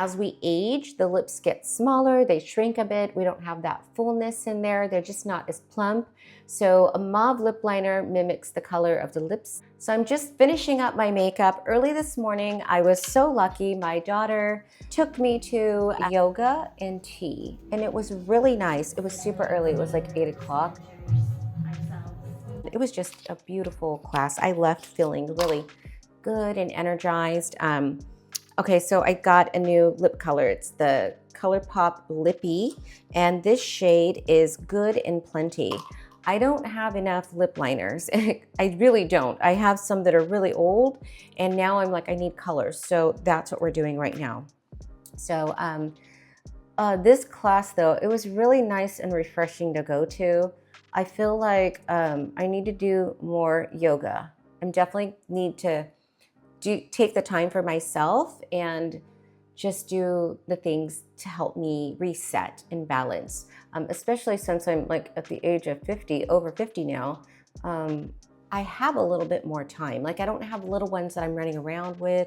As we age, the lips get smaller, they shrink a bit. We don't have that fullness in there. They're just not as plump. So a mauve lip liner mimics the color of the lips. So I'm just finishing up my makeup. Early this morning, I was so lucky. My daughter took me to yoga and tea, and it was really nice. It was super early. It was like 8 o'clock. It was just a beautiful class. I left feeling really good and energized. Okay, so I got a new lip color. It's the ColourPop Lippy, and this shade is Good and Plenty. I don't have enough lip liners. I really don't. I have some that are really old, and now I'm like, I need colors. So that's what we're doing right now. So this class though, it was really nice and refreshing to go to. I feel like I need to do more yoga. I definitely need to take the time for myself and just do the things to help me reset and balance. Especially since I'm like at the age of 50, over 50 now, I have a little bit more time. Like I don't have little ones that I'm running around with.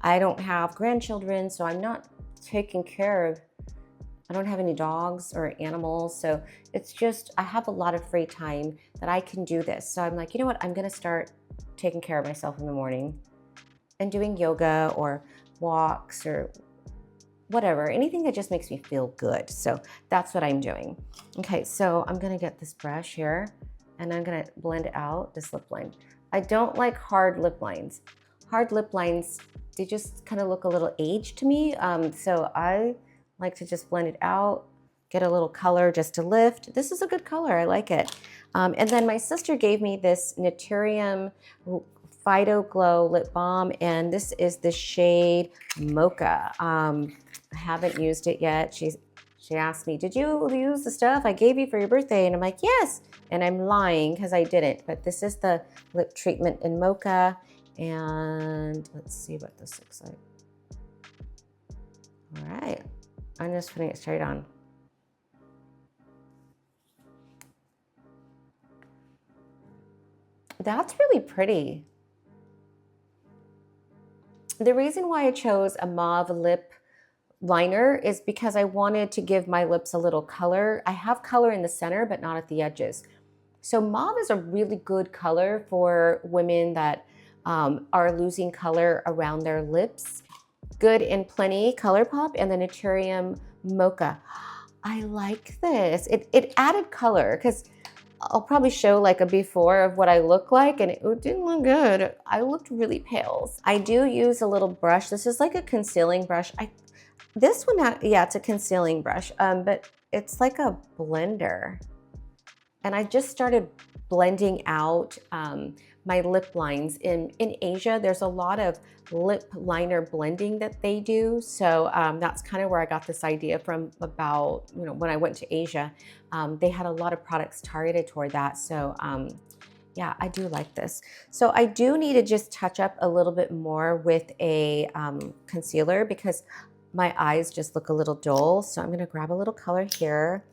I don't have grandchildren, so I'm not taking care of, I don't have any dogs or animals. So it's just, I have a lot of free time that I can do this. So I'm like, you know what? I'm gonna start taking care of myself in the morning and doing yoga or walks or whatever, anything that just makes me feel good. So that's what I'm doing. Okay, so I'm gonna get this brush here and I'm gonna blend out this lip line. I don't like hard lip lines. Hard lip lines, they just kind of look a little aged to me. So I like to just blend it out, get a little color just to lift. This is a good color, I like it. And then my sister gave me this Naturium Fido Glow Lip Balm, and this is the shade Mocha. I haven't used it yet. She asked me, did you use the stuff I gave you for your birthday? And I'm like, yes. And I'm lying because I didn't. But this is the lip treatment in Mocha. And let's see what this looks like. All right. I'm just putting it straight on. That's really pretty. The reason why I chose a mauve lip liner is because I wanted to give my lips a little color. I have color in the center, but not at the edges. So mauve is a really good color for women that are losing color around their lips. Good and Plenty ColourPop and the Naturium Mocha. I like this. It added color because I'll probably show like a before of what I look like, and it didn't look good. I looked really pale. I do use a little brush. This is like a concealing brush. This one, yeah, it's a concealing brush, but it's like a blender. And I just started blending out my lip lines. In Asia, there's a lot of lip liner blending that they do. So that's kind of where I got this idea from about, when I went to Asia. They had a lot of products targeted toward that. So yeah, I do like this. So I do need to just touch up a little bit more with a concealer because my eyes just look a little dull. So I'm gonna grab a little color here.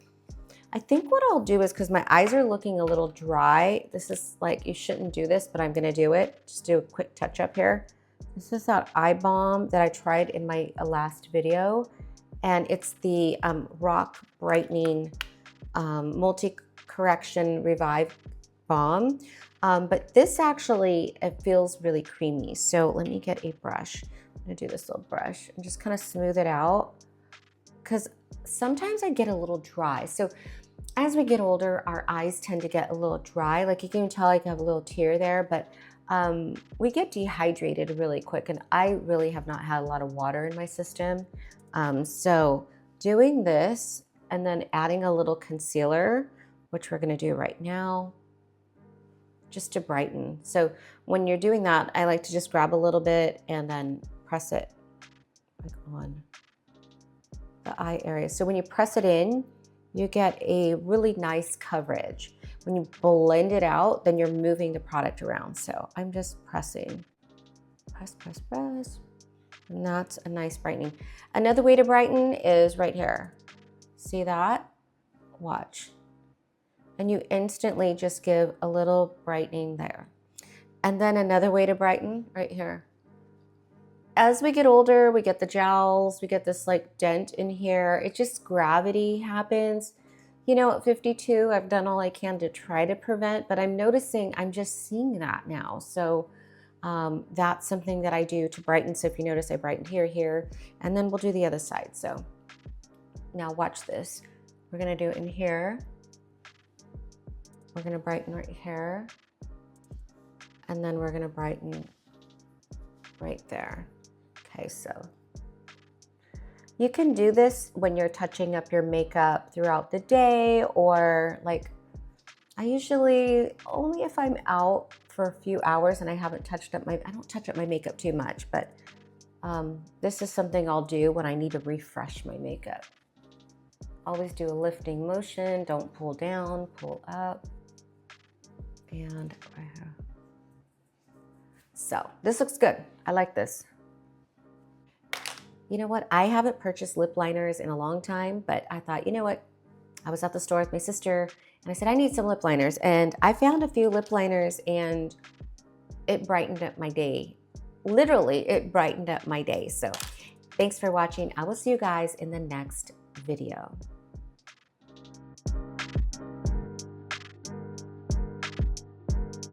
I think what I'll do is, because my eyes are looking a little dry, this is like, you shouldn't do this, but I'm gonna do it. Just do a quick touch up here. This is that eye balm that I tried in my last video. And it's the Rock Brightening Multi-Correction Revive Balm. But this actually, it feels really creamy. So let me get a brush. I'm gonna do this little brush and just kind of smooth it out, because sometimes I get a little dry. So as we get older, our eyes tend to get a little dry. Like you can tell I have a little tear there, but we get dehydrated really quick, and I really have not had a lot of water in my system. So doing this and then adding a little concealer, which we're gonna do right now, just to brighten. So when you're doing that, I like to just grab a little bit and then press it like on the eye area. So when you press it in, you get a really nice coverage. When you blend it out, then you're moving the product around. So I'm just pressing, press, press, press. And that's a nice brightening. Another way to brighten is right here. See that? Watch. And you instantly just give a little brightening there. And then another way to brighten right here. as we get older, we get the jowls, we get this like dent in here. It just, gravity happens. You know, at 52, I've done all I can to try to prevent, but I'm noticing I'm just seeing that now. So that's something that I do to brighten. So if you notice, I brightened here, here, and then we'll do the other side. So now watch this. We're gonna do it in here. We're gonna brighten right here. And then we're gonna brighten right there. Okay, so you can do this when you're touching up your makeup throughout the day, or like, I usually, only if I'm out for a few hours and I haven't touched up I don't touch up my makeup too much, but this is something I'll do when I need to refresh my makeup. Always do a lifting motion, don't pull down, pull up. And so this looks good. I like this. You know what? I haven't purchased lip liners in a long time, but I thought, you know what? I was at the store with my sister and I said, I need some lip liners. And I found a few lip liners and it brightened up my day. Literally, it brightened up my day. So thanks for watching. I will see you guys in the next video.